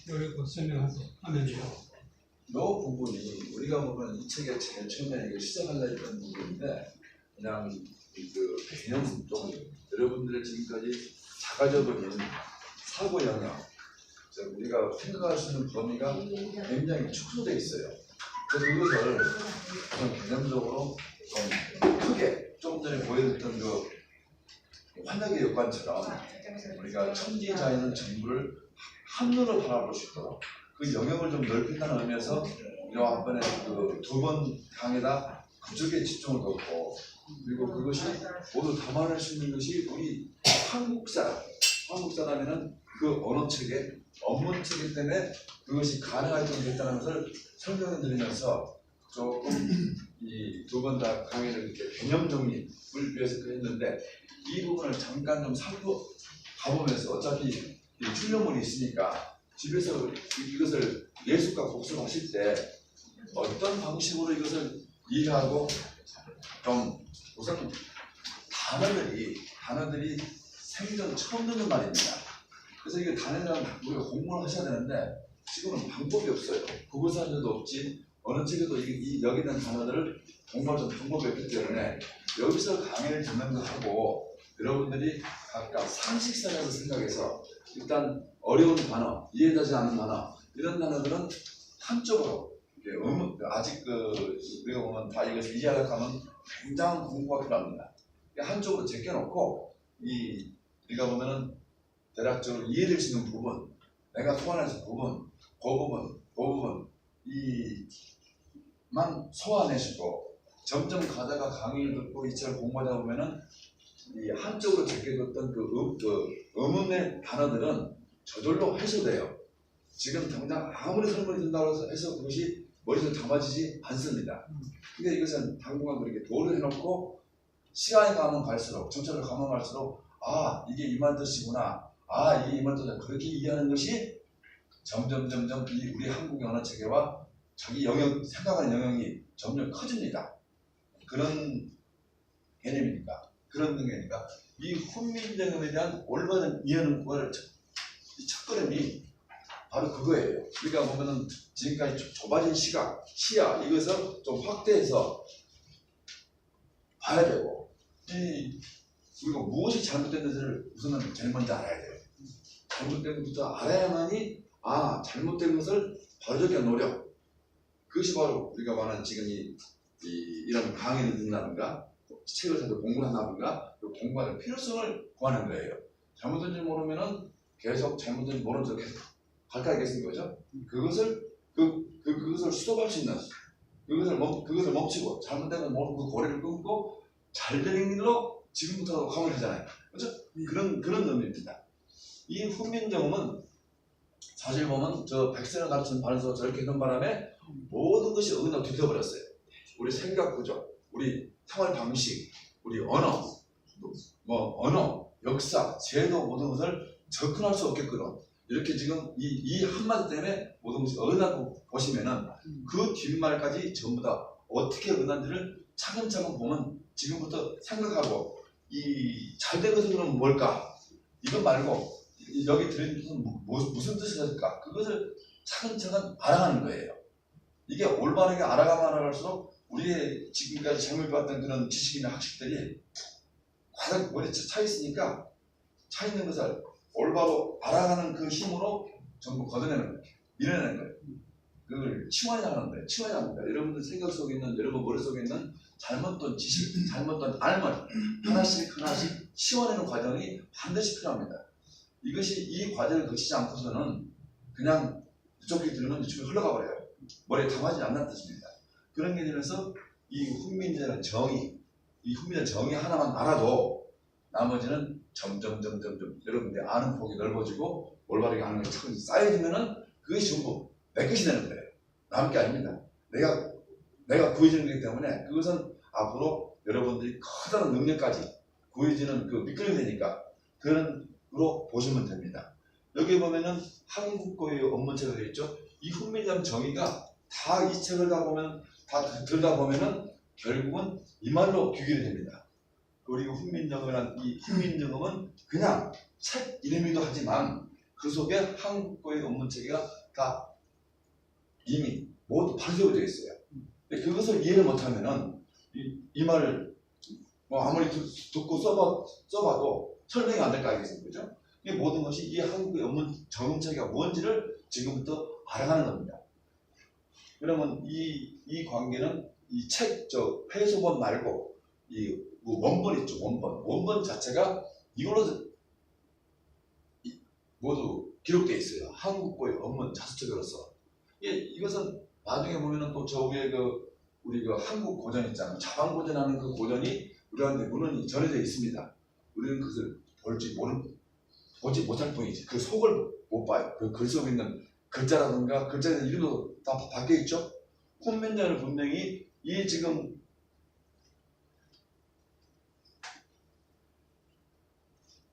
요거 설명하면요. 이 부분이 우리가 보면 이 책의 제일 처음에 이거 시작하려 했던 부분인데 그냥 그 개념 좀 여러분들의 지금까지 자가적인 사고 영역, 우리가 생각할 수 있는 범위가 굉장히 축소되어 있어요. 그래서 이것을 좀 개념적으로 좀 크게 좀 전에 보여드렸던 그 환하게 역관처럼 우리가 천지자연은 전부를 한눈으로 바라볼 수 있도록 그 영역을 좀 넓힌다는 의미에서 이번에 그 두 번 강의다 그쪽에 집중을 뒀고, 그리고 그것이 모두 담아낼 수 있는 것이 우리 한국 사람이면 그 언어체계, 언문체계 때문에 그것이 가능할 정도였다는 것을 설명해 드리면서 조금 이 두 번 다 강의를 이렇게 개념 정립을 위해서 했는데, 이 부분을 잠깐 좀 살펴가보면서 어차피 이 출연물이 있으니까 집에서 이것을 예술과 복습하실 때 어떤 방식으로 이것을 이해하고 좀 우선 단어들이 생전 처음 듣는 말입니다. 그래서 이게 단어랑 우리가 공부를 하셔야 되는데 지금은 방법이 없어요. 구글사전도 없지 어느 책에도 여기 있는 단어들을 공부할 수 없는 방법이 없기 때문에 여기서 강의를 듣는 거 하고 여러분들이 각각 상식선에서 생각해서 일단 어려운 단어, 이해되지 않는 단어 이런 단어들은 한쪽으로 아직 우리가 보면 다 이것을 이해하려고 하면 굉장한 공부가 필요합니다. 한쪽으로 제껴놓고 우리가 보면은 대략적으로 이해될 수 있는 부분, 내가 소환해서 부분, 그 부분 이만 소화내시고 점점 가다가 강의를 듣고 이 책을 공부하다 보면은 이 한쪽으로 제껴뒀던 의문의 단어들은 저절로 해소돼요. 지금 당장 아무리 설명이 된다고 해서 그것이 머릿속에 담아지지 않습니다. 근데 이것은 당분간 그렇게 도를 해놓고 시간이 가면 갈수록, 정체를 가면 갈수록 이게 이 말 뜻이구나, 이게 이 말 뜻이구나 그렇게 이해하는 것이 점점 우리 한국의 언어 체계와 자기 생각하는 영역이 점점 커집니다. 그런 개념이니까. 그런 능력이니까 이 훈민정음에 대한 올바른 이해는 이 첫걸음이 바로 그거예요. 우리가 보면은 지금까지 좁아진 시야 이것을 좀 확대해서 봐야 되고, 우리가 무엇이 잘못됐는지를 우선은 제일 먼저 알아야 돼요. 잘못된 것부터 알아야만이 잘못된 것을 바로잡기 위한 노력, 그것이 바로 우리가 말하는 지금 이런 강의를 듣는다든가 책을 사서 공부를 한다든가 공부하는 필요성을 구하는 거예요. 잘못된지 모르면은 계속 잘못된지 모르는 척 계속 갈까하겠는 거죠. 그것을 수습할 수 있는 그것을 멈추고 잘못된 걸 모르고 그 고리를 끊고 잘 되는 길로 지금부터 가면 되잖아요. 그렇죠? 그런 의미입니다. 이 훈민정음은 사실 보면 저 백세를 가르치는 바른서 저렇게 했던 바람에 모든 것이 어긋나고 뒤틀어버렸어요. 우리 생각 구조, 우리 생활 방식, 우리 언어, 역사, 제도 모든 것을 접근할 수 없게끔 이렇게 지금 이 한마디 때문에 모든 것이 어긋나고 보시면은 그 뒷말까지 전부 다 어떻게 어긋난지를 차근차근 보면 지금부터 생각하고 이 잘된 것은 그럼 뭘까? 이거 말고 여기 들은 뜻은 무슨 뜻일까? 그것을 차근차근 알아가는 거예요. 이게 올바르게 알아갈수록 우리의 지금까지 잘못해왔던 그런 지식이나 학식들이 가장 머리에 차 있으니까 차 있는 것을 올바로 알아가는 그 힘으로 전부 걷어내는 거예요. 밀어내는 거예요. 그걸 치환하는 거예요. 치환합니다. 여러분들 생각 속에 있는, 여러분 머릿속에 있는 잘못된 지식, 잘못된 알만 하나씩 치환하는 과정이 반드시 필요합니다. 이 과정을 거치지 않고서는 그냥 이쪽에 들으면 이쪽에 흘러가 버려요. 머리에 담아지지 않는 뜻입니다. 그런 개념에서 이 훈민정음 정의 하나만 알아도 나머지는 점점 여러분들이 아는 폭이 넓어지고 올바르게 아는 게 차근히 쌓여지면은 그것이 전부 내 것이 되는 거예요. 남의 게 아닙니다. 내가 구해지는 거기 때문에 그것은 앞으로 여러분들이 커다란 능력까지 구해지는 그 미끄럼이 되니까 그런 으로 보시면 됩니다. 여기 보면은 한국어의 업문책이 되어 있죠. 이 훈민정음 정의가 다 이 책을 들다 보면은 결국은 이 말로 귀결이 됩니다. 그리고 훈민정음은 그냥 책 이름이기도 하지만 그 속에 한국어의 원문체계가 다 이미 모두 발표되어 있어요. 근데 그것을 이해를 못하면은 이 말을 뭐 아무리 듣고 써봐도 설명이 안 될 거 아니겠습니까? 그죠? 이 모든 것이 이 한국의 원문 정음체계가 뭔지를 지금부터 알아가는 겁니다. 그러면 이 관계는 이 책 회수본 말고 이 원본 있죠, 원본 자체가 이걸로 모두 기록되어 있어요. 한국어의 원문 자수책으로서. 이것은 나중에 보면은 또 저 위에 우리 한국 고전 있잖아요. 자방 고전하는 그 고전이 우리한테 문헌이 전해져 있습니다. 우리는 그것을 보지 못할 뿐이지. 그 속을 못 봐요. 그 글 속에 있는 글자라든가 글자의 이름도 다 바뀌어 있죠. 훈민정음을 분명히 이 지금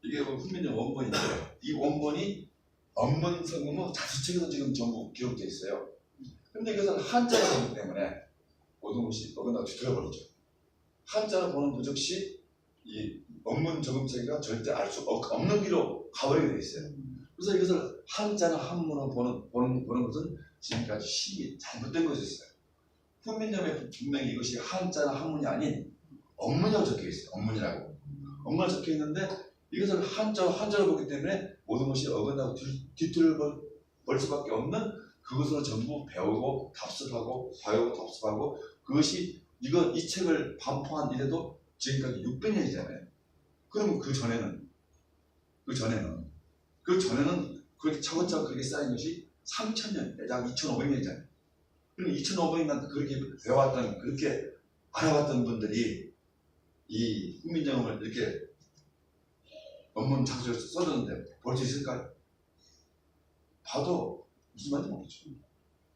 이게 훈민정 원본인데 이 원본이 원문 성음은 자수책에서 지금 전부 기록되어 있어요. 근데 이것은 한자로 보기 때문에 모든 것이 어긋나고 뒤틀어버리죠. 한자로 보는 부적시 이 원문 정음체계가 절대 알 수 없는 길로 가버리게 되어 있어요. 그래서 이것을 한자나 한문으로 보는 것은 지금까지 시기 잘못된 것이었어요. 훈민정음에 분명히 이것이 한자나 한문이 아닌 원문이라고 적혀 있어요. 원문이라고. 원문이 적혀 있는데 이것을 한자로 보기 때문에 모든 것이 어긋나고 뒤틀어버릴 수밖에 없는 그것으로 전부 배우고 답습하고 그것이 이 책을 반포한 이래도 지금까지 600년이잖아요. 그럼 그 전에는 그렇게 차근차근 그렇게 쌓인 것이 3000년, 약 2500년이잖아요. 그럼 2500년 그렇게 배워왔던, 그렇게 알아봤던 분들이 이 훈민정음을 이렇게 원문 자수를 써줬는데 볼 수 있을까요? 봐도 무슨 말인지 모르죠.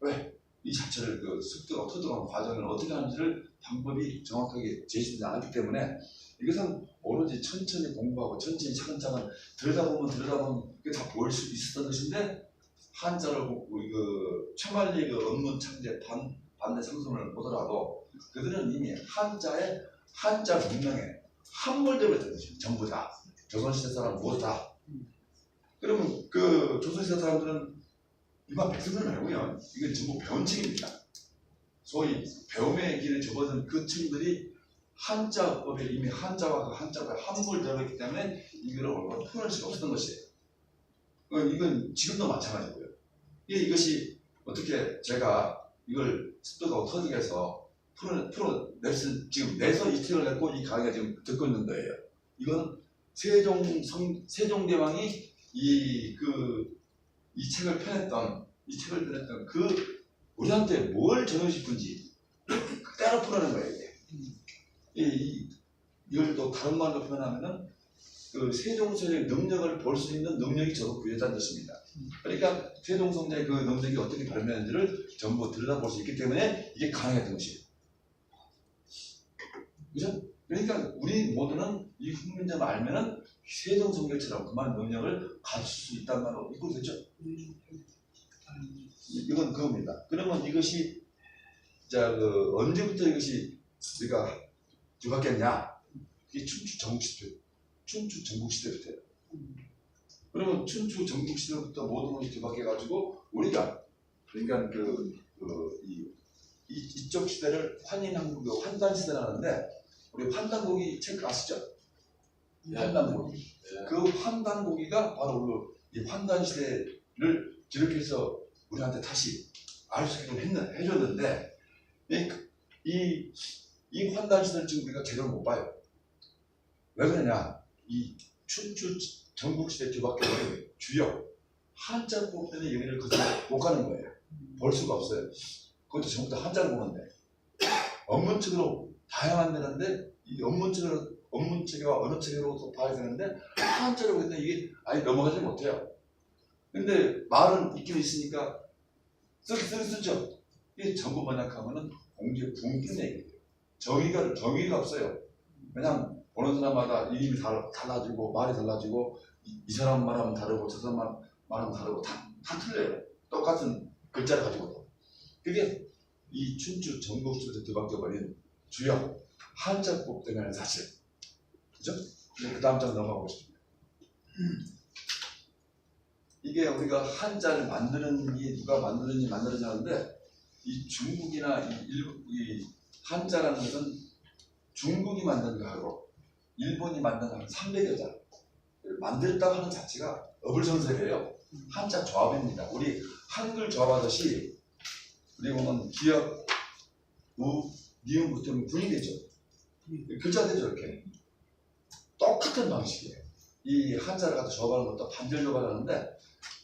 왜? 이 자체를 습득하고 터득하는 과정을 어떻게 하는지를 방법이 정확하게 제시되지 않았기 때문에 이것은 오로지 천천히 공부하고 천천히 차근차근 들여다보면 그게 다 보일 수 있었던 것인데 한자를 보고 최만리 원문 창제 반대 상승을 보더라도 그들은 이미 한자 문명에 함몰되어 있던 것이죠. 전부 다. 조선시대 사람 모두 다. 그러면 그 조선시대 사람들은 일반 백성들 말고요. 이건 전부 배운 층입니다. 소위 배움의 길에 접어든 그 층들이 한자법에 이미 한자가 함몰되어 있기 때문에 이걸 얼마나 풀어낼 수가 없었던 것이에요. 이건 지금도 마찬가지고요. 이것이 어떻게 제가 이걸 습득하고 터득해서 지금 내서 이 책을 냈고 이 강의가 지금 듣고 있는 거예요. 이건 세종대왕이 이 책을 펴냈던 우리한테 뭘 전하고 싶은지 그대로 풀어낸 거예요. 이걸 또 다른 말로 표현하면은 세종세자의 능력을 볼 수 있는 능력이 저도 부여자는 것입니다. 그러니까 세종성자의 그 능력이 어떻게 발명했는지를 전부 들여다볼 수 있기 때문에 이게 가능했던 것이에요. 그죠? 그러니까 우리 모두는 이 훈민정음을 알면은 세종성결처럼 그만 능력을 갖출 수 있다는 말로 이끌고 됐죠? 이건 그겁니다. 그러면 이것이 언제부터 이것이 우리가 뒤바뀌었냐? 이게 춘추 전국시대부터예요. 그러면 춘추 전국시대부터 모든 것이 뒤바뀌어가지고 우리가 그러니까 이쪽 시대를 환단시대라는데 우리 환단고기 책 아시죠? 환단고기. 네. 그 환단고기가 바로 이 환단시대를 기록해서 우리한테 다시 알 수 있게 해줬는데 이 환단시대를 지금 우리가 제대로 못 봐요. 왜 그러냐? 이 춘추 전국시대 뒤바뀌어버린 주역 한자법 때문에 여기를 못 가는 거예요. 볼 수가 없어요. 그것도 전부 다 한자를 보는데 업문책으로 다양한 데는데 이 업문체계와 언어체계로서 봐야 되는데 한자로 보는데 이게 아예 넘어가지 못해요. 근데 말은 있긴 있으니까 쓰죠. 이게 전부 번역하면은 공지에 붕 뜨는 얘기예요. 정의가 없어요. 그냥 보는 사람마다 이름이 달라지고 말이 달라지고 이 사람 말하면 다르고 저 사람 말하면 다르고 다 틀려요. 똑같은 글자를 가지고도. 그게 이 춘추 전국시대에서 뒤바뀌어버린 주역 한자법 때문에 사실. 그죠? 그 다음 장 넘어가고 싶습니다. 이게 우리가 한자를 만드는 게 누가 만들었는지 하는데 이 중국이나 이 한자라는 것은 중국이 만든 거하고 일본이 만든 거하고 300여 자 만들었다고 하는 자체가 어불성설이에요. 한자 조합입니다. 우리 한글 조합하듯이 우리 보면 기역, 우, 니은 붙으면 군이 되죠. 글자 되죠. 이렇게 똑같은 방식이에요. 이 한자를 갖다 조합하는 것도 반절 조합하는데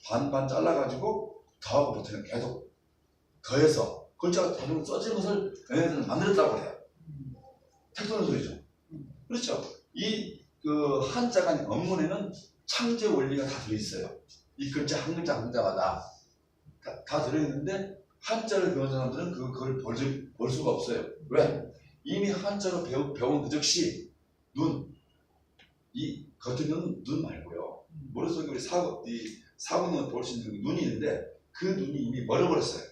반반 잘라가지고 더하고 붙으면 계속 더해서 글자가 대부분 써진 것을 얘네들은 만들었다고 해요. 택도는 소리죠. 그렇죠. 이 그 한자가 원문에는 창제 원리가 다 들어있어요. 이 글자 한 글자마다 다 들어있는데 한자를 배운 사람들은 그걸 볼 수가 없어요. 왜? 이미 한자로 배운 그 즉시 이 겉은 눈 말고요. 머릿속에 우리 사고는 볼 수 있는 눈이 있는데 그 눈이 이미 멀어버렸어요.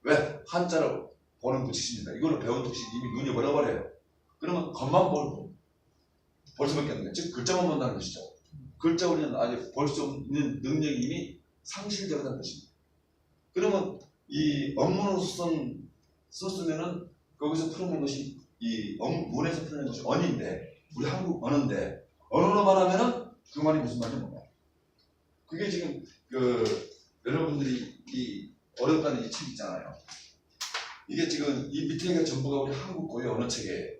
왜? 한자로 보는 그 즉시입니다. 이거를 배운 즉시 이미 눈이 멀어버려요. 그러면 겉만 볼 수밖에 없는 거예요. 즉 글자만 본다는 것이죠. 글자 우리는 아직 볼 수 없는 능력이 이미 상실되었다는 것입니다. 그러면 이 원문으로 썼으면은 거기서 풀어낸 것이 이 문에서 풀어낸 것이 언인데 우리 한국 언어인데 언어로 말하면은 그 말이 무슨 말인지 몰라요. 그게 지금 여러분들이 이 어렵다는 이 책 있잖아요. 이게 지금 이 밑에가 전부가 우리 한국 고유 언어 책이에요.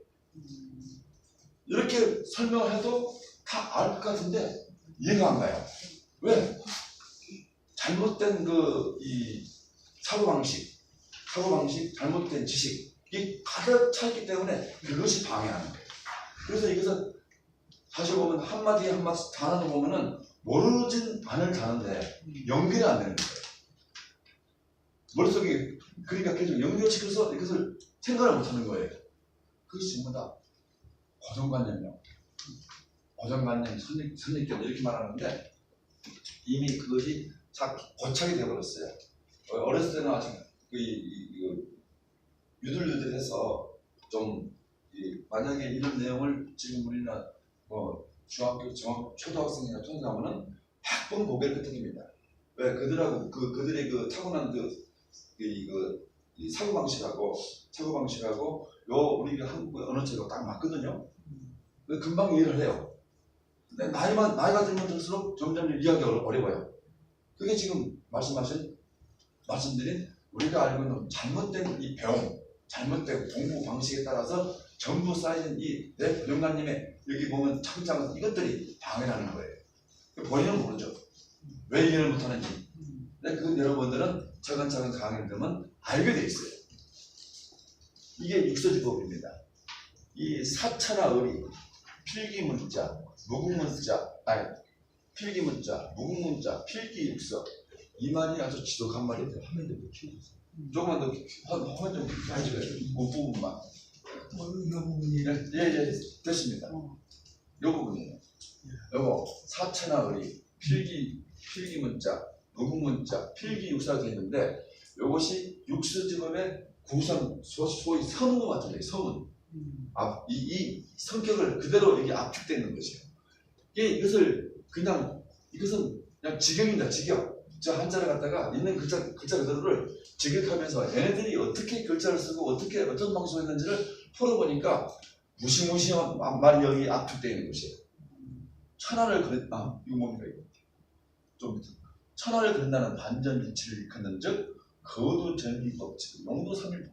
이렇게 설명을 해도 다 알 것 같은데 이해가 안 가요. 왜? 잘못된 이 사고방식, 잘못된 지식이 가득 차 있기 때문에 그것이 방해하는 거예요. 그래서 이것은 사실 보면 한마디 단어를 보면은 모르진 않을 단어인데 연결이 안 되는 거예요. 머릿속에 그러니까 계속 연결시켜서 이것을 생각을 못하는 거예요. 그것이 전부 다 고정관념이요. 고정관념, 선입견 이렇게 말하는데 이미 그것이 고착이 되어버렸어요. 어렸을 때는 아직 유들유들해서 좀 만약에 이런 내용을 지금 우리나 중학교, 초등학생이나 통과하면은 100번 고개를 끄덕입니다. 왜? 그들의 그 타고난 이 사고방식하고 우리 한국 언어체가 딱 맞거든요. 금방 이해를 해요. 근데 나이가 들면 들수록 점점 이해하기 어려워요. 그게 지금 말씀드린 우리가 알고 있는 잘못된 이 배움, 잘못된 공부 방식에 따라서 전부 쌓인 내 고정관념에 여기 보면 창작은 이것들이 방해하는 거예요. 본인은 모르죠. 왜 이해를 못하는지. 근데 그건 여러분들은 차근차근 강의를 들으면 알게 돼 있어요. 이게 육서지법입니다. 이 사차나 의리, 필기문자, 무궁문자, 필기육서 이 말이 아주 지독한 말인데 화면 좀 키워주세요. 조금만 더 화면 좀 해줘요. 그 부분만. 이 부분이 예, 됐습니다. 요 부분이에요. 요거 사차나 의리, 필기문자, 무궁문자, 필기육서가 되어 있는데 이것이 육서지법의 구성, 소위 서문 같은 거예요. 서문. 이 성격을 그대로 여기 압축되어 있는 것이에요. 이것은 그냥 직역입니다. 직역. 저 한자를 갖다가 있는 글자 그대로를 직역하면서 얘네들이 어떻게 글자를 쓰고 어떤 방식으로 했는지를 풀어보니까 무시무시한 말이 여기 압축되어 있는 것이에요. 천하를 이거 뭡니까 이거? 좀 천하를 그린다는 반전일치를 일컫는 즉 거두전리법칙, 용도삼일법.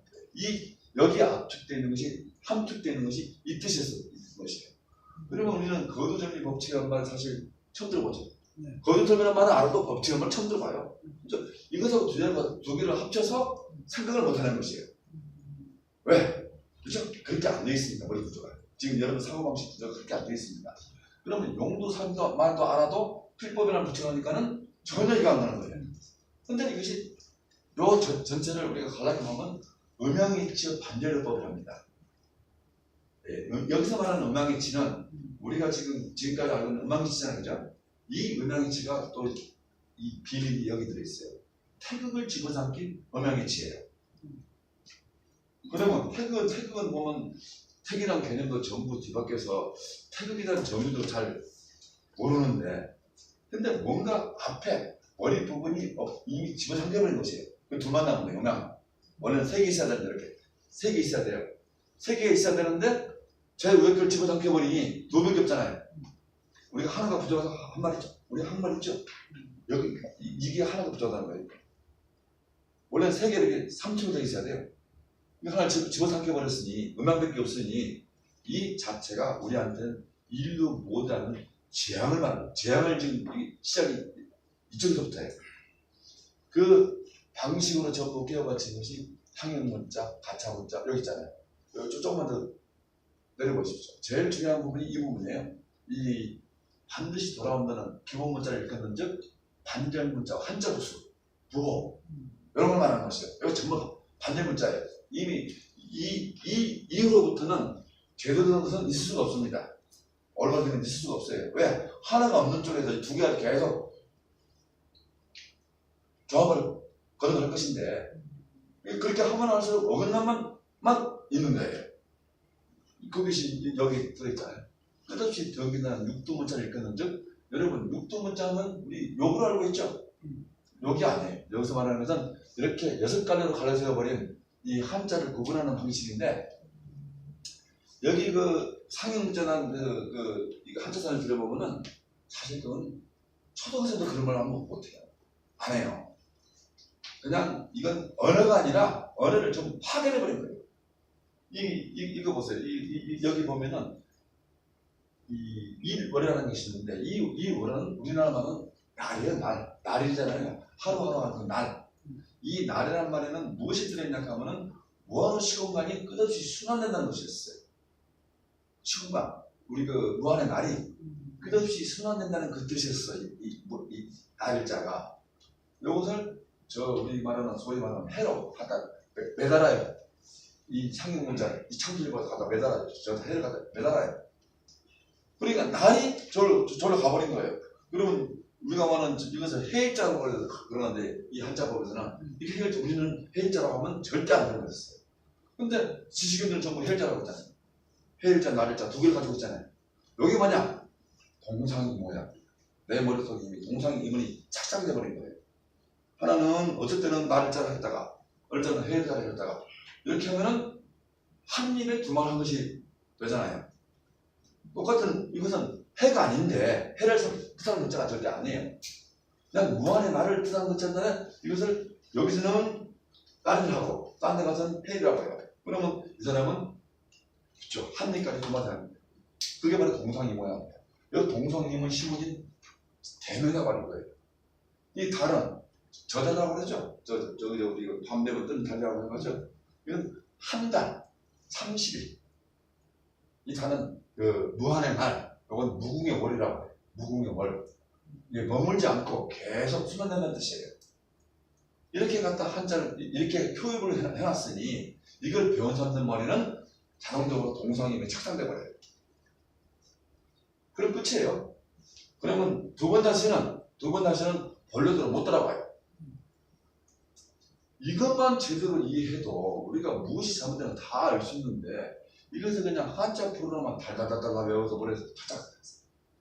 여기 압축되어 있는 것이 함축되어 있는 것이 이 뜻에서 있는 것이에요. 그러면 우리는 거두전리법칙이라는 말을 사실 처음 들어보죠. 네. 거두절미라는 말은 알아도 법칙이라는 말을 처음 들어봐요. 그렇죠? 이것하고 두 개를 합쳐서 생각을 못하는 것이에요. 왜? 그렇죠? 그렇게 안 되어 있습니다. 머리 구조가. 지금 여러분 사고방식 구조가 그렇게 안 되어 있습니다. 그러면 용도삼도 말도 알아도 필법이라는 붙여놓으니까는 전혀 이해가 안 가는 거예요. 근데 이것이 전체를 우리가 갈라놓으면 음양이치의 반전요법이랍니다. 예, 여기서 말하는 음양이치는 우리가 지금까지 알고 있는 음양이치잖아요. 그죠? 이 음양이치가 또 이 비밀이 여기 들어있어요. 태극을 집어삼킨 음양이치예요. 그러면 태극은 보면 태극이라는 개념도 전부 뒤바뀌어서 태극이라는 정의도 잘 모르는데 근데 뭔가 앞에 머리 부분이 이미 집어삼켜버린 것이에요. 그 둘만 남은 거예요. 음양. 원래는 3개 있어야 되는데 이렇게 3개 있어야 돼요. 3개 있어야 되는데 제 우역결 집어삼켜버리니 2병이 없잖아요. 우리가 하나가 부족해서 한 말 있죠. 우리 한 말 있죠. 여기 이게 하나가 부족하다는 거예요. 원래 3개 이렇게 3층으로 있어야 돼요. 하나 집어삼켜버렸으니 음양밖에 없으니 이 자체가 우리한테는 일도 못하는 재앙을 말하는 재앙을 지금 시작이 이쪽에서부터 해요. 그 방식으로 전부 깨어받친 것이 상형문자, 가차문자 여기 있잖아요. 여기 조금만 더 내려보십시오. 제일 중요한 부분이 이 부분이에요. 이 반드시 돌아온다는 기본 문자를 일컫는즉 반절문자, 한자부수, 부호 이런 걸 말하는 것이에요. 이거 전부 반절문자예요. 이미 이 이후로부터는 제대로 된 것은 있을 수가 없습니다. 얼마든지 있을 수가 없어요. 왜? 하나가 없는 쪽에서 2개가 계속 조합을 거듭할 것인데 그렇게 하면 할수록 어긋남만 있는 거예요. 그것이 여기 들어있잖아요. 끝없이 더욱이나 육두문자를 읽었는즉 여러분 육두문자는 우리 욕으로 알고 있죠? 욕이 아니에요. 여기서 말하는 것은 이렇게 6갈래로 갈라져 버린 이 한자를 구분하는 방식인데 여기 그 상형문자나 이 한자선을 들어보면은 사실 그건 초등생도 그런 말 하면 못해요. 안 해요. 그냥 이건 언어가 아니라 언어를 좀 파괴해버린 거예요. 이거 보세요. 여기 보면은 이 월이라는 것이 있는데 이 월은 우리나라 말은 날이에요. 날이잖아요. 하루하루 하는 날. 이 날이라는 말에는 무엇이 들어있냐 하면은 무한의 시공간이 끝없이 순환된다는 것이 있어요. 시공간. 우리 그 무한의 날이 끝없이 순환된다는 그 뜻이었어요. 이 날자가. 이것을 우리 말하는 소위 말하는 해로 갖다 매달아요. 이 상형문자를 이 창조일보다 갖다 매달아요. 저 해를 갖다 매달아요. 그러니까 날이 저로 가버린 거예요. 그러면 우리가 말하는 이것을 해일자라고 그러는데 이 한자법에서는 이게 해일자, 우리는 해일자라고 하면 절대 안 그러겠어요. 근데 지식인들은 전부 해일자라고 했잖아요. 해일자, 날일자 2개를 가지고 있잖아요. 여기 뭐냐? 동상이 뭐야? 내 머릿속에 이미 동상이문이 착착 돼버린 거예요. 하나는 어쩔 때는 날일자를 했다가 어쩔 때는 해일자를 했다가 이렇게 하면은 한 입에 두 말 한 것이 되잖아요. 똑같은 이것은 해가 아닌데 해를 뜻하는 문자가 절대 아니에요. 그냥 무한의 날을 뜻하는 문자인데 이것을 여기서는 날을 하고 딴 데 가서는 해라고 해요. 그러면 이 사람은 그렇죠. 한 입까지 두 마디 합니다. 그게 바로 동상이모야. 여기 동상이모는 신문이 대명이 가는 거예요. 이 달은 저달이라고 그러죠. 우리 밤 되면 뜨는 달이라고 하는 거죠. 이건 한 달, 30일. 이 달은 그 무한의 날, 이건 무궁의 월이라고 해요. 무궁의 월. 이게 머물지 않고 계속 순환된다는 뜻이에요. 이렇게 갖다 한자를 이렇게 표입을 해놨으니 이걸 배운 사람들 머리는 자동적으로 동상임에 착상돼 버려요. 그럼 끝이에요. 그러면 두 번 다시는 본래대로 못 따라가요. 이것만 제대로 이해해도 우리가 무엇이 잘못되는지 다 알 수 있는데 이것을 그냥 한자 프로그램만 달달달달 외워서 머리에서 착착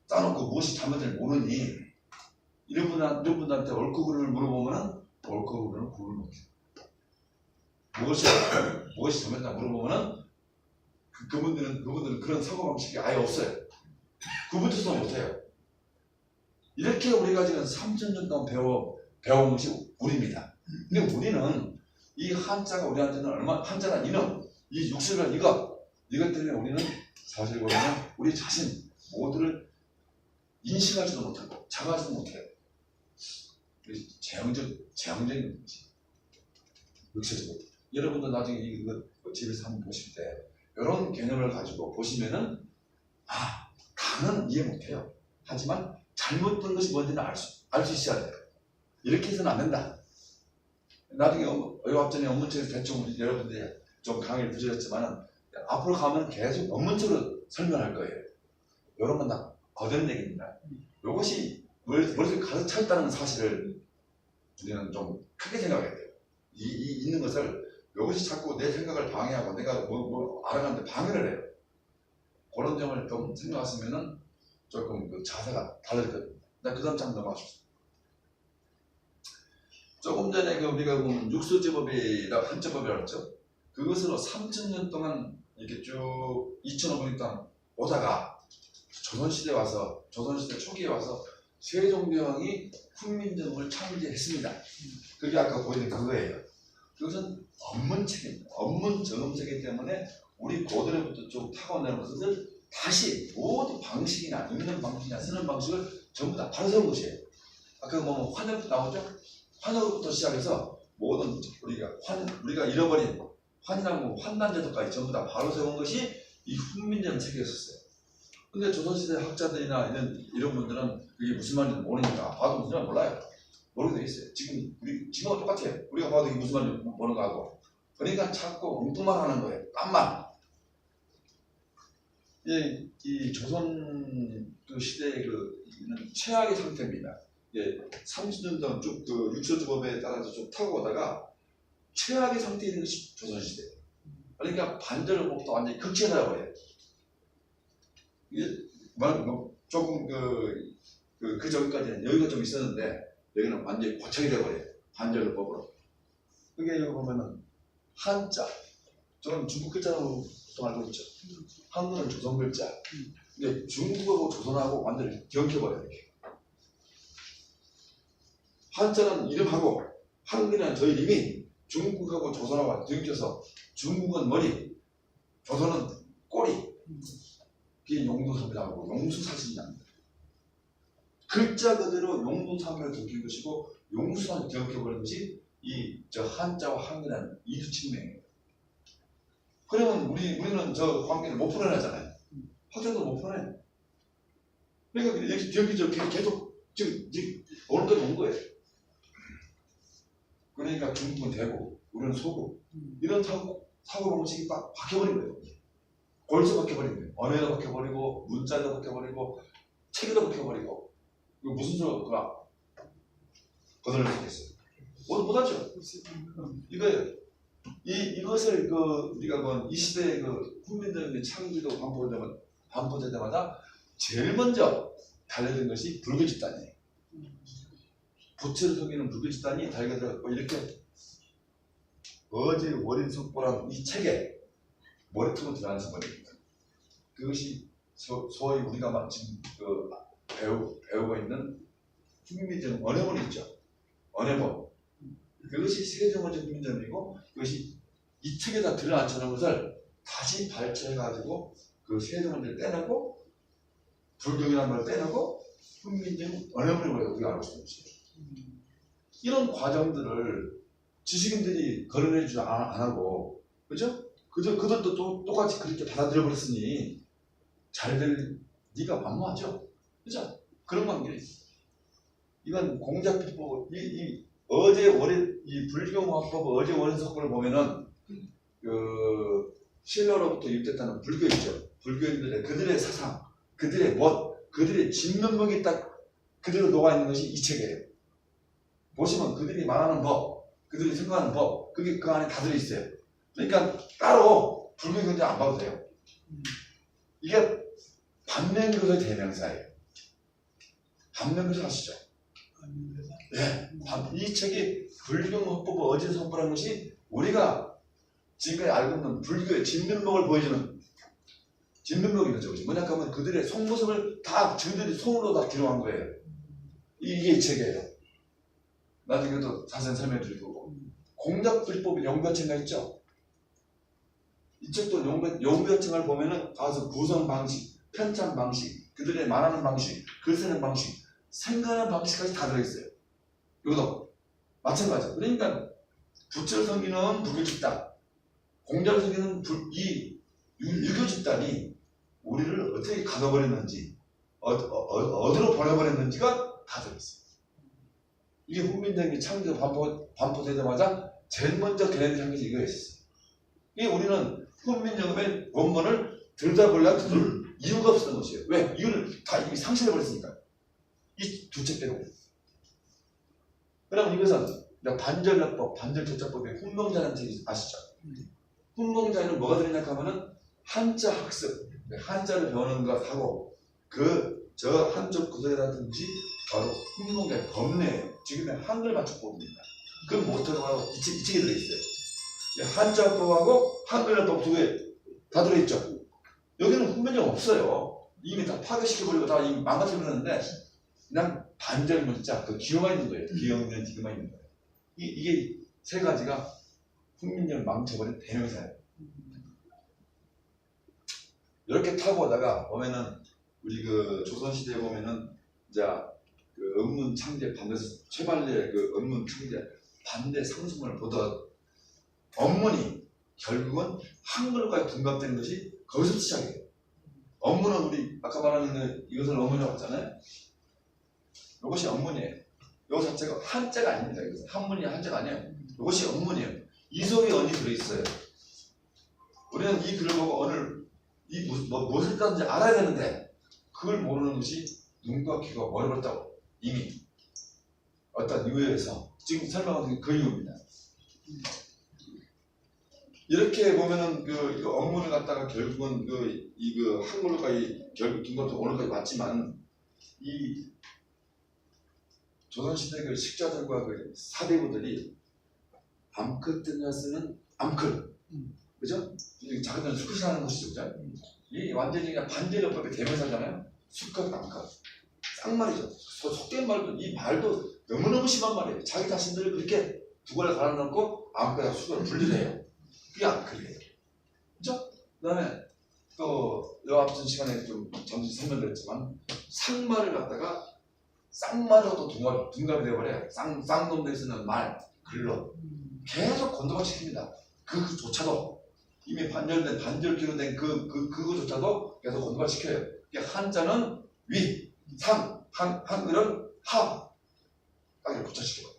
짜놓고 무엇이 잘못되는지 모르니 이런 분들한테 옳고 그름을 물어보면은 옳고 그름을 구분을 못해요. 무엇이 잘못되나 물어보면은 그분들은 그런 사고방식이 아예 없어요. 구분조차 못해요. 이렇게 우리가 지금 3,000년 동안 배워온 것이 우리입니다. 근데 우리는 이 한자가 우리한테는 한자란 이놈, 이 육신을 이것 때문에 우리는 사실 보면 우리 자신 모두를 인식하지도 못하고 자각하지도 못해요. 재앙적인 거지. 육체적으로. 여러분도 나중에 이거 집에서 한번 보실 때 이런 개념을 가지고 보시면은 다는 이해 못해요. 하지만 잘못된 것이 뭔지는 알 수 있어야 돼요. 이렇게 해서는 안 된다. 나중에 앞전에 업문책에서 대충 여러분들이 좀 강의를 드렸지만 앞으로 가면 계속 업문책으로 설명할 거예요. 이런 건 다 거듭 얘기입니다. 이것이 머릿속에 가득 차 있다는 사실을 우리는 좀 크게 생각해야 돼요. 있는 것을 이것이 자꾸 내 생각을 방해하고 내가 알아가는데 방해를 해요. 그런 점을 좀 생각하시면은 조금 그 자세가 달라질 겁니다. 그 다음 장 넘어가십시오. 조금 전에 그 우리가 보면 육수제법이라 한제법이라고 했죠. 그것으로 3,000년 동안 이렇게 쭉 2,500년 동안 오다가 조선시대 와서 조선시대 초기에 와서 세종대왕이 훈민정음을 창제했습니다. 그게 아까 보이는 그거예요. 그것은 업문책입니다. 업문정음책이기 때문에 우리 고대로부터 쭉 타고내는 것을 다시 모든 방식이나 읽는 방식이나 쓰는 방식을 전부 다 바로 세운 것이에요. 아까 뭐 환엽 나오죠? 환엽부터 시작해서 모든 우리가 잃어버린 환이라고 환난제도까지 전부 다 바로 세운 것이 이 훈민정음 책이었어요. 근데 조선시대 학자들이나 이런 분들은 그게 무슨 말인지 모르니까 봐도 무슨 말인지 몰라요. 모르게 돼 있어요. 지금하고 똑같아요. 우리가 봐도 이게 무슨 말인지 모르는 거하고. 그러니까 자꾸 엉뚱말 하는 거예요. 딴말. 이 조선 그 시대의 최악의 상태입니다. 30년 동안 쭉 그 육조주법에 따라서 쭉 타고 오다가 최악의 상태에 있는 것이 조선시대. 그러니까 반절법도 완전히 극치해서 버려요. 이게 조금 그 전까지는 여기가 좀 있었는데 여기는 완전히 고착이 되어버려요. 반절법으로. 그게 여기 보면은 한자. 저는 중국 글자로 알고 있죠. 한글은 조선 글자. 근데 중국하고 조선하고 완전히 기억해버려요. 이렇게. 한자는 이름하고 한글이라는 저 이름이 중국하고 조선하고 뒤엉켜서 중국은 머리, 조선은 꼬리. 그게 용두삼이라고 용수사진이 납니다. 글자 그대로 용두삼을 기억한 것이고 용수삼을 기억해버린 것이 저 한자와 한글이라는 이두친명이에요. 그러면 우리는 저 관계를 못 풀어내잖아요. 학생도 못 풀어내. 그러니까 여기 계속 지금 오늘까지 온 거예요. 그러니까 중국은 대고 우리는 소고 이런 사고 방식이 딱 박혀버린 거예요. 골수 박혀버린 거예요. 언어에도 박혀버리고 문자에도 박혀버리고 책에도 박혀버리고 이거 무슨 소리가 거덜날 수 있겠어요. 못하죠. 이거예요. 이것을 우리가 이 시대의 훈민정음의 창기도 반포될 때마다 제일 먼저 달려든 것이 불교 집단이에요. 부처를 섬기는 불교 집단이 달려들었고 이렇게 어제 월인숙보라는 이 책에 머리통을 들어가는 성분입니다. 그것이 소위 우리가 지금 배우고 있는 훈민정음 언어본이 있죠. 언어본. 그것이 세종원의 훈민정음이고 그것이 이 책에다 들어앉혀놓은 것을 다시 발췌해가지고 그 세종원을 떼내고 불교이라는 걸 떼내고 훈민정음 언어본이라고 우리가 알고 있는 것이에요. 이런 과정들을 지식인들이 거론해주지 안 하고 그죠? 그들도 똑같이 그렇게 받아들여 버렸으니 잘될 네가 만무하죠. 그죠? 그런 관계에 이건 공작비법 어제 월인 이 불교화법 어제 월인석본을 보면은 신라로부터 유입됐다는 불교 있죠. 불교인들의 그들의 사상, 그들의 그들의 진면목이 딱 그대로 녹아 있는 것이 이 책이에요. 보시면 그들이 말하는 법, 그들이 생각하는 법, 그게 그 안에 다 들어 있어요. 그러니까 따로 불교 경제 안 봐도 돼요. 이게 반면교사의 대명사예요. 반면교사 아시죠? 네. 이 책이 불경헌법 어진성법이라는 것이 우리가 지금까지 알고 있는 불교의 진면목을 보여주는 진면목이 거죠. 뭐냐 하면 그들의 속모습을 다 저희들이 손으로 다 기록한 거예요. 이게 이 책이에요. 나중에도 자세히 설명해 드릴 거고. 공작불법의 용변체가 있죠. 이 책도 용변체를 보면은 가서 구성 방식, 편찬 방식, 그들의 말하는 방식, 글 쓰는 방식, 생각하는 방식까지 다 들어있어요. 이것도 마찬가지죠. 그러니까 부처를 섬기는 불교 집단, 공자를 섬기는 이 유교 집단이 우리를 어떻게 가둬버렸는지, 어디로 보내버렸는지가 다 들어있어요. 이게 훈민정음이 창조 반포되자마자 제일 먼저 걔네들이 한 것이 이거였어요. 이게 우리는 훈민정음의 원문을 들여다보려고 들 이유가 없었던 것이에요. 왜? 이유를 다 이미 상실해버렸으니까. 이 두 책 때문에. 그럼 이것은 반절납법, 반절조자법의 훈명자라는 책이 아시죠? 훈명자에는 뭐가 들어있냐 하면은 한자 학습, 한자를 배우는 것하고 저 한쪽 구석에다든지 바로 훈명자의 법례예요. 지금의 한글 맞춤법입니다. 그럼 못하고 이쪽에 들어있어요. 한자법하고 한글자법 두 개 다 들어있죠. 여기는 훈민정 없어요. 이미 다 파괴시켜버리고 다 이미 망가뜨렸는데 그냥 반절 문자, 그 기호만 있는 거예요. 기호는 기호만 있는 거예요. 이게 세 가지가 훈민정을 망쳐버린 대명사예요. 이렇게 타고 오다가 보면은 우리 그 조선시대에 보면은 이제 그 언문 창제 반대에서 최발리의 그 언문 창제 반대 상승을 보던 언문이 결국은 한글과 둔갑되는 것이 거기서 시작이에요. 언문은 우리 아까 말하는 이것을 언문이라고 했잖아요. 이것이 언문이에요. 이거 자체가 한자가 아닙니다. 이것은 한문이 한자가 아니에요. 이것이 언문이에요. 이 속에 언이 들어있어요. 우리는 이 글을 보고 오늘 무엇을 뜻하는지 알아야 되는데 그걸 모르는 것이 눈과 귀가 멀어버렸다고. 이미 어떤 이유에서 지금 설명하는 게 그 이유입니다. 이렇게 보면은 그 언문을 갖다가 결국은 그 한글과 결국 둔갑도 오늘까지 왔지만 이 조선시대 그 식자들과 그 사대부들이 암컷들을 쓰는 암클, 그죠? 자기들은 수컷이라는 것이죠, 그죠? 이 완전히 그냥 반대력법의 대명사잖아요. 수컷, 암컷, 쌍말이죠. 속된 말도 이 말도 너무너무 심한 말이에요. 자기 자신들을 그렇게 두 가지 갈아놓고 암컷과 수컷을 분리해요. 그게 암클이에요, 그죠? 그다음에 또 앞선 시간에 좀 잠시 설명드렸지만 상말을 갖다가 쌍말하고 둔갑이 되어버려요. 쌍놈들이 쓰는 말, 글로 계속 곤도박 시킵니다. 그조차도 이미 반절기로 된 그거조차도 계속 곤도박 시켜요. 한자는 위, 상, 한글은 하, 딱 이렇게 고쳐시켜요.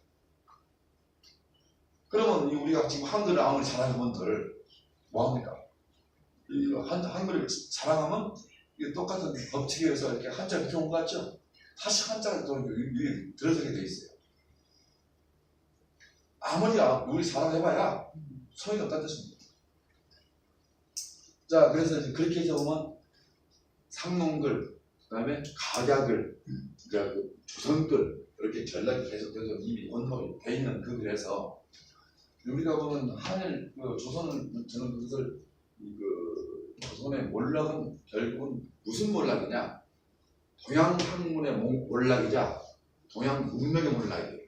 그러면 우리가 지금 한글을 아무리 잘하는 분들 뭐합니까? 한글을 자랑하면 이게 똑같은 법칙에 의해서 이렇게 한자를 붙여온 것 같죠? 다시 한자가 또 위에 들어서게 돼 있어요. 아무리 우리 자랑해봐야 소용이 없다는 뜻입니다. 자, 그래서 이제 그렇게 해서 보면 상농글, 그 다음에 각약글, 그러니까 그 조선글 이렇게 전락이 계속돼서 이미 원목이 돼 있는 그 글에서 우리가 보면 한일 조선은 저는 그것을 조선의 몰락은 결국은 무슨 몰락이냐? 동양 학문의 몰락이자 동양 문명의 몰락이에요.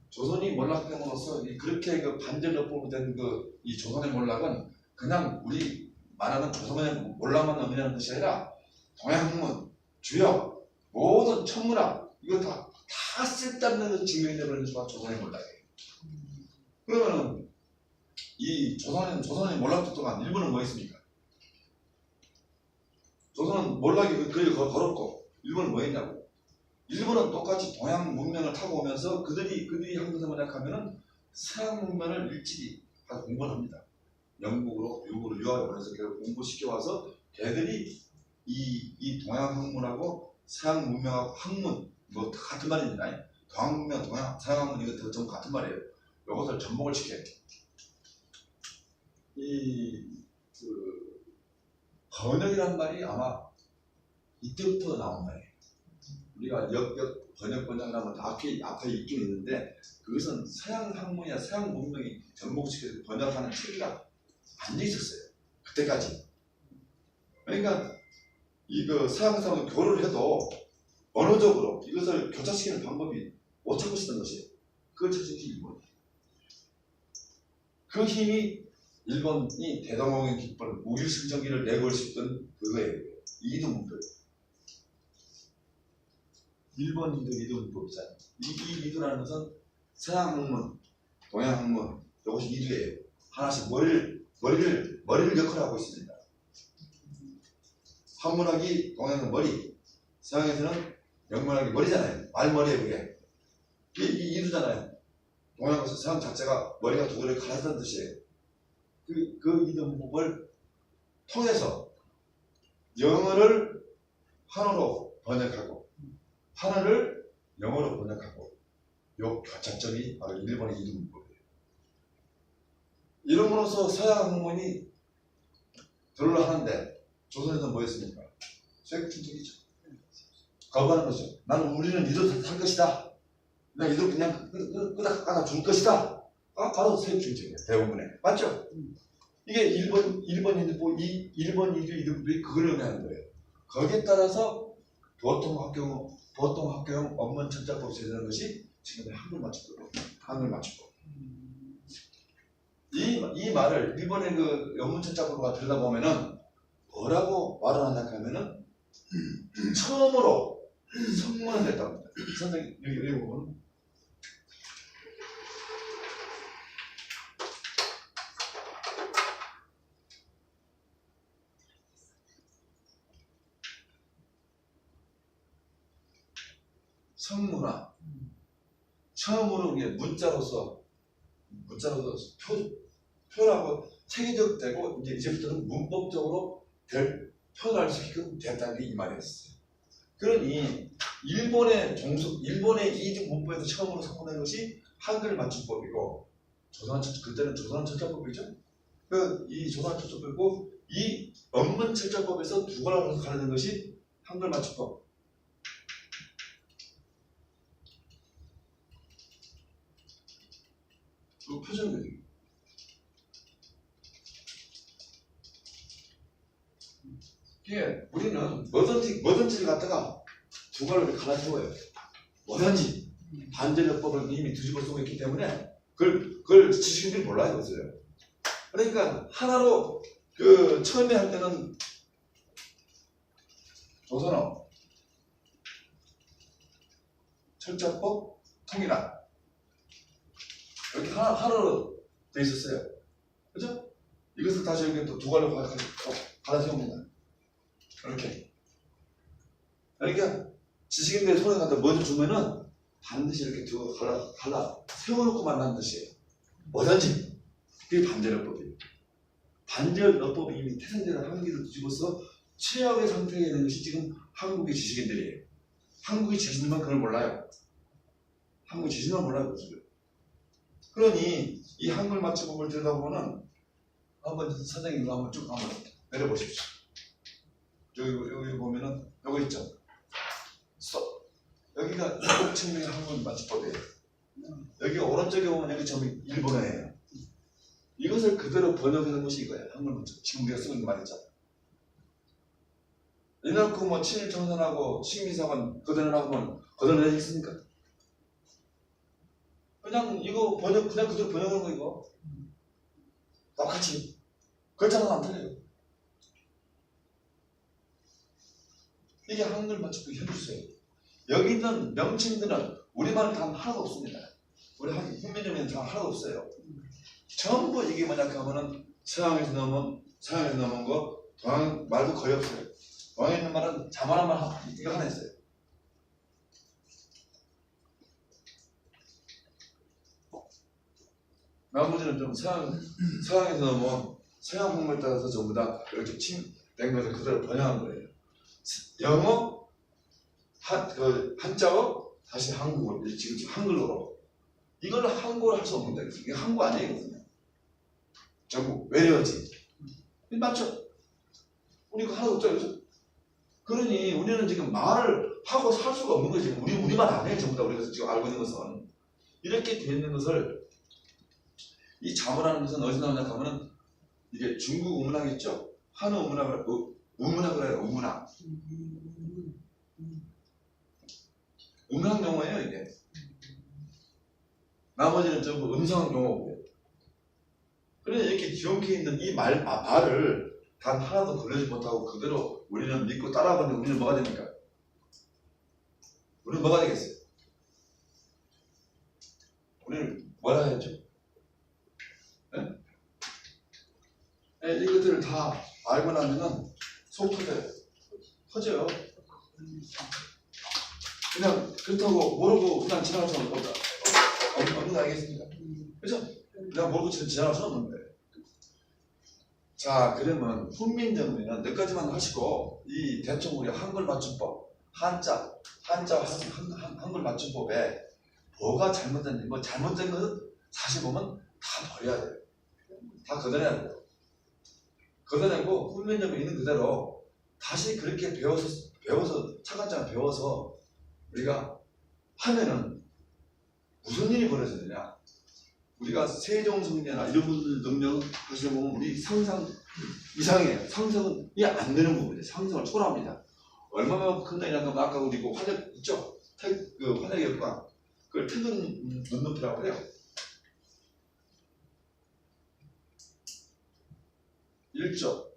조선이 몰락됨으로써 그렇게 그 반전역법으로 된 이 조선의 몰락은 그냥 우리 말하는 조선의 몰락만 의미하는 것이 아니라 동양 학문, 주역, 모든 천문학 이거 다 쓸데없는 것을 증명이 되버리는 수가 조선의 몰락이에요. 그러면은 이 조선의 몰락도 동안 일본은 뭐 했습니까? 조선은 몰락이 거의 걸었고 일본은 뭐 했냐고. 일본은 똑같이 동양 문명을 타고 오면서 그들이 한국에서 뭐냐하면은 서양 문명을 일찍이 공부를 합니다. 영국으로 유학을 보내서 계속 공부시켜와서 걔들이 이 동양 학문하고 서양 문명하고 학문 뭐 같은 말입니다. 동양 문명, 서양 학문 이거 전부 같은 말이에요. 이것을 접목을 시켜요. 번역이란 말이 아마 이때부터 나온 말이에요. 우리가 번역을 하면 앞에 있긴 있는데 그것은 서양 학문이나 서양 문명이 접목시켜서 번역하는 체계가 안 돼 있었어요. 그때까지. 그러니까 서양 사람과 교류를 해도 언어적으로 이것을 교차시키는 방법이 못 찾고 있었던 것이에요. 그걸 찾은 게 일본이에요. 그 힘이 일본이 대동강의 깃발 우일승전기를 내걸 수 있던 그거예요. 이두문법. 일본인들 이두문법이잖아요. 이 이두라는 것은 서양 학문, 동양 학문 이것이 이두예요. 하나씩 머리를 역할하고 있습니다. 한문학이 동양은 머리, 서양에서는 영문학이 머리잖아요. 말머리에 그게. 이 이두잖아요. 동양에서 서양 자체가 머리가 두 개를 갈았다는 뜻이에요. 그 이두문법을 통해서 영어를 한어로 번역하고 한어를 영어로 번역하고 요 교차점이 바로 일본의 이두문법이에요. 이름으로써 서양 학문이 들어오려 하는데 조선에서는 뭐 했습니까? 쇠국충적이죠. 거부하는 거죠. 우리는 이대로 살 것이다. 그냥 이대로 그냥 끄다 줄 것이다. 바로 세입주의적이에요. 대부분에. 맞죠? 이게 1번인데 뭐 1번, 2주, 2주 그걸 의미하는 거예요. 거기에 따라서 보통 학교용 업문 철자법이 제정하는 것이 지금의 한글 맞춤법. 한글 맞춤법. 이 말을 일본의 그 업문 철자법과 들여다보면은 뭐라고 말을 하냐 하면은 처음으로 성문을 냈다고 합니다. 선생님 여기 보면 성문화 처음으로 이게 문자로서 표현하고 체계적되고 이제부터는 문법적으로 표현할 수 있게끔 됐다는 게 이 말이었어요. 그러니 일본의 이중 문법에서 처음으로 성공한 것이 한글 맞춤법이고 그때는 조선 철자법이죠. 이 조선 철자법이고 이 원문 철자법에서 두 가지로 가르는 것이 한글 맞춤법. 그 표준교육. 이게 우리는 뭐든지 갖다가 두 가지로 갈라세워요. 뭐든지 반전요법을 이미 뒤집어 쓰고 있기 때문에 그걸 지식인들이 몰라요, 그래서요. 그러니까 하나로 처음에 할 때는 조선어 철자법 통일한 이렇게 하나로 돼 있었어요. 그죠? 이것을 다시 이렇게 또 두 가지로 갈아세웁니다. 이렇게. 그러니까 지식인들의 손에 갖다 먼저 주면은 반드시 이렇게 두고 갈라 세워놓고만 하는 뜻이에요. 뭐든지. 그게 반전요법이에요. 반전요법이 이미 태생적인 한국에서 뒤집어서 최악의 상태에 있는 것이 지금 한국의 지식인들이에요. 한국의 지식인만 그걸 몰라요. 한국의 지식인만 몰라요. 그러니 이 한글 맞춤법을 들여다보면은 한번 선생님도 한번 쭉 한번 내려보십시오. 여기 보면은 요거 있죠. 여기가 일곱층의 한글 맞춤법이에요. 여기 오른쪽에 보면 여기 전부 일본어예요. 이것을 그대로 번역하는 것이 이거예요. 한글 맞춤법. 지금 우리가 쓰고 있는 말 있잖아요. 이날그 뭐 친일청산하고 식민사관 거둬내라고 거둬내겠습니까? 그냥 이거 그냥 그대로 번역하는 거 이거. 똑같이. 글자는 안 틀려요. 이게 한글 맞춤법 현주소예요. 여기 있는 명칭들은 우리말은 단 하나도 없습니다. 우리 훈민정에는 단 하나도 없어요. 전부 이게 뭐냐 하면은 서양에서 넘은 거 동양 말도 거의 없어요. 동양에 있는 말은 자만한 말 이거 하나 있어요. 나머지는 좀 서양에서 넘은 서양 문법에 따라서 전부 다 이렇게 된 것을 그대로 번역한 거예요. 영어 한자어 다시 한국어 지금 한글로 이걸 한국어로 할 수 없는 거예요. 이게 한국 아니거든요. 전부 외래어지. 맞죠? 우리 그 하나도 없죠, 그렇죠? 그러니 우리는 지금 말을 하고 살 수가 없는 거지. 우리만 아니에요. 전부 다 우리가 지금 알고 있는 것은 이렇게 되어 있는 것을 이 자문하는 것은 어디서 나오냐 하면은 이게 중국 우문학 있죠? 한우 우문학을 해요. 우문학. 음성 용어예요, 이게. 나머지는 전부 음성 용어고요. 그래서 이렇게 기억해 있는 이 말을 단 하나도 걸리지 못하고 그대로 우리는 믿고 따라가는데 우리는 뭐가 됩니까? 우리는 뭐가 되겠어요? 우리는 뭐라 해야죠? 네? 네, 이것들을 다 알고 나면은 속 터져요. 그냥 그렇다고 모르고 그냥 지나갈 수는 없다. 없는 거 알겠습니까? 그죠? 그냥 모르고 지나갈 수는 없는 거예요. 자, 그러면 훈민정음에는 몇 가지만 하시고 이 대충 우리 한글 맞춤법, 한자 한글 맞춤법에 뭐가 잘못된지 잘못된 것은 사실 보면 다 버려야 돼요. 다 걷어내야 돼요. 걷어내고 훈민정음에 있는 그대로 다시 그렇게 배워서 차근차근 배워서 우리가 하면은 무슨 일이 벌어지느냐? 우리가 세종성녀나 이런 분들 능력 하시는 보면 우리 상상 이상해요. 상상이 안 되는 부분이에요. 상상을 초월합니다. 얼마나 큰 일이냐 하면 아까 우리 그 화력 있죠? 그 화력의 역광. 그걸 퇴근 눈높이라고 해요. 1조.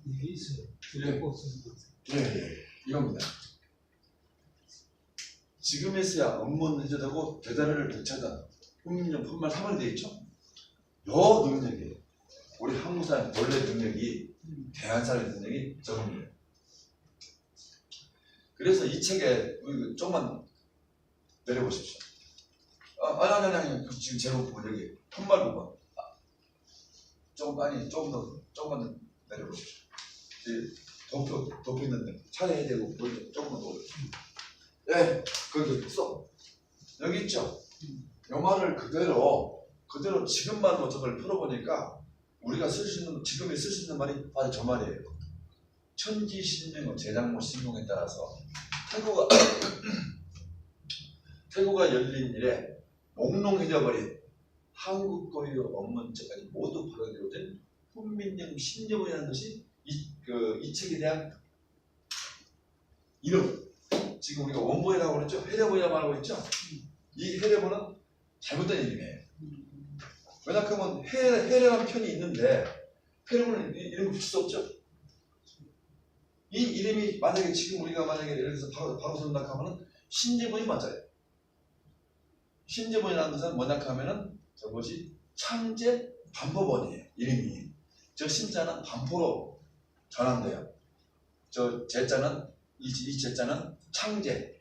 이게 있어요. 예. 이겁니다. 지금에서야 업무는 해제되고 대단을 되찾아 훈민령 분말 3원이 되어 있죠. 요 능력이에요. 우리 한국 사람 본래 능력이 대한사람의 능력이 적응이에요. 그래서 이 책에 조금만 내려보십시오. 아니 지금 제목 부분 여기 편말 부분 조금만 더 내려보십시오. 도표 있는데 차례해야 되고 조금만 더 올려주세요. 네, 거기 써. 여기 있죠? 요 말을 그대로 지금만 저걸 풀어보니까 우리가 쓸 수 있는, 지금에 쓸 수 있는 말이 바로 저 말이에요. 천지신명의 재작모 신공에 따라서 태고가 열린 일에 몽롱해져버린 한국 고유 업문제까지 모두 발언되어진 훈민령 신제문이라는 것이 이 책에 대한 이름. 지금 우리가 원본이라고 그랬죠? 해례본이라고 말하고 있죠? 이 해례본은 잘못된 이름이에요. 왜냐하면 해례라는 편이 있는데 해례본은 이름을 붙일 수 없죠? 이 이름이 만약에 지금 우리가 만약에 예를 들어서 바로 생각하면 신제본이 맞아요. 신제본이라는 것은 뭐냐 하면은 저것이 창제 반포본이에요. 이름이. 저 신자는 반포로 전환돼요. 저 제자는 이 제자는 창제,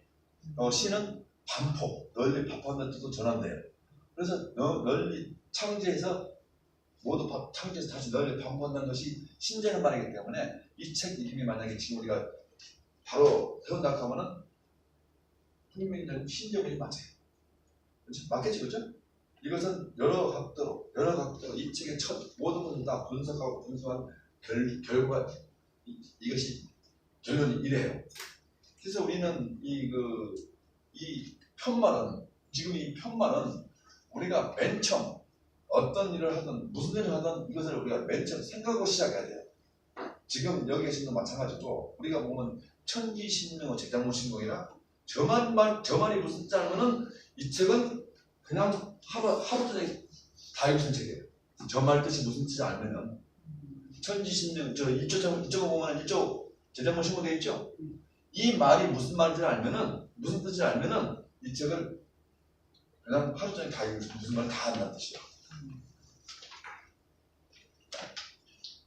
신은 반포, 널리 반포하는 뜻도 전환돼요. 그래서 널리 창제해서 모두 창제해서 다시 널리 반포한다는 것이 신제는 말이기 때문에 이 책 이름이 만약에 지금 우리가 바로 세운다 하면은 훈민령 신제문이 맞아요. 그렇죠? 맞겠지, 그렇죠? 이것은 여러 각도로 이 책의 모든 것을 다 분석하고 분석한 결과 이것이 결론이 이래요. 그래서 우리는 이 편말은 지금 이 편말은 우리가 맨 처음 어떤 일을 하든 무슨 일을 하든 이것을 우리가 맨 처음 생각하고 시작해야 돼요. 지금 여기 계신 건 마찬가지고 우리가 보면 천지신명의 재작모신공이라 저만이 무슨 짜면은 이 책은 그냥 하루 전에 다 읽은 책이에요. 저말 뜻이 무슨 뜻인지 알면은 천지신명 이쪽에 보면 이쪽 재작모신공 되어 있죠. 이 말이 무슨 말인지 알면은 무슨 뜻인지 알면은 이 책을 그냥 하루 종일 다 읽으면 무슨 말 다 한다는 뜻이에요.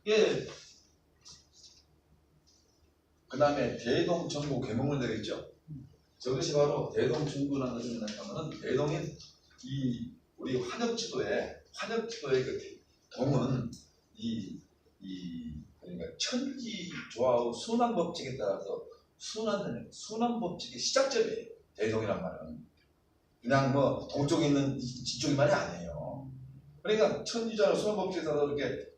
예. 그 다음에 대동정부 계몽을 되어 있죠. 저것이 바로 대동정부라는 것이 뭐냐면은 대동인 우리 환엽지도의 그 동은 그러니까 천지조화의 순환법칙에 따라서 순환법칙의 시작점이에요. 대동이란 말은 그냥 뭐 동쪽에 있는 이쪽이 말이 아니에요. 그러니까 천지조화의 순환법칙에 따라서 이렇게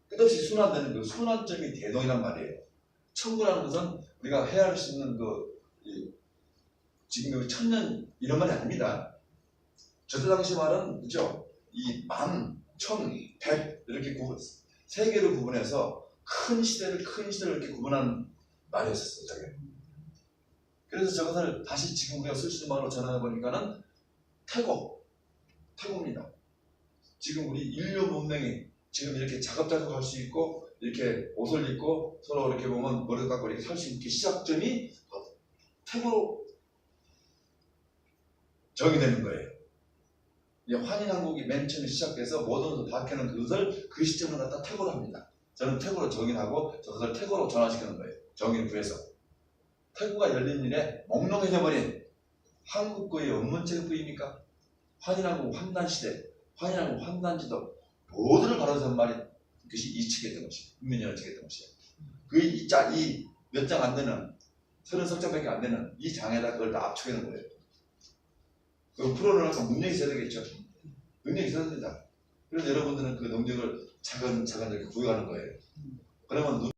끝없이 순환되는 그 순환점이 대동이란 말이에요. 천구라는 것은 우리가 헤아릴 수 있는 지금 여기 천년 이런 말이 아닙니다. 저때 당시 말은 그죠? 이 만, 천, 백 이렇게 세 개로 구분해서 큰 시대를 이렇게 구분하는 말이었어요. 저게. 그래서 저것을 다시 지금 우리가 쓸 수 있는 말로 전환해 보니까는 태고입니다. 지금 우리 인류 문명이 지금 이렇게 자급자족 할 수 있고 이렇게 옷을 입고 서로 이렇게 보면 머리를 깎고 이렇게 살 수 있는 시작점이 태고로 정의되는 거예요. 환인왕국이 맨 처음에 시작돼서 모든 것을 박해는 그것을 그 시점을 갖다 태고로 합니다. 저는 태고로 정의하고 저것을 태고로 전환시키는 거예요. 정의를 구해서. 태고가 열린 일에 몽롱해져버린 한국거의 업문체급부입니까? 환인왕국 환단시대, 환인왕국 환단지도 모두를 바로선 말이 그것이 이 책에 있던 것이에요. 훈민령의 책에 있던 것이에요. 이 몇 장 안 되는 30석장밖에 안 되는 이 장에다 그걸 다 압축해놓은 거예요. 그 풀어놓으니까 능력이 있어야 되겠죠. 능력이 있어야 됩니다. 그래서 여러분들은 그 능력을 차근차근 이렇게 구해가는 거예요. 그러면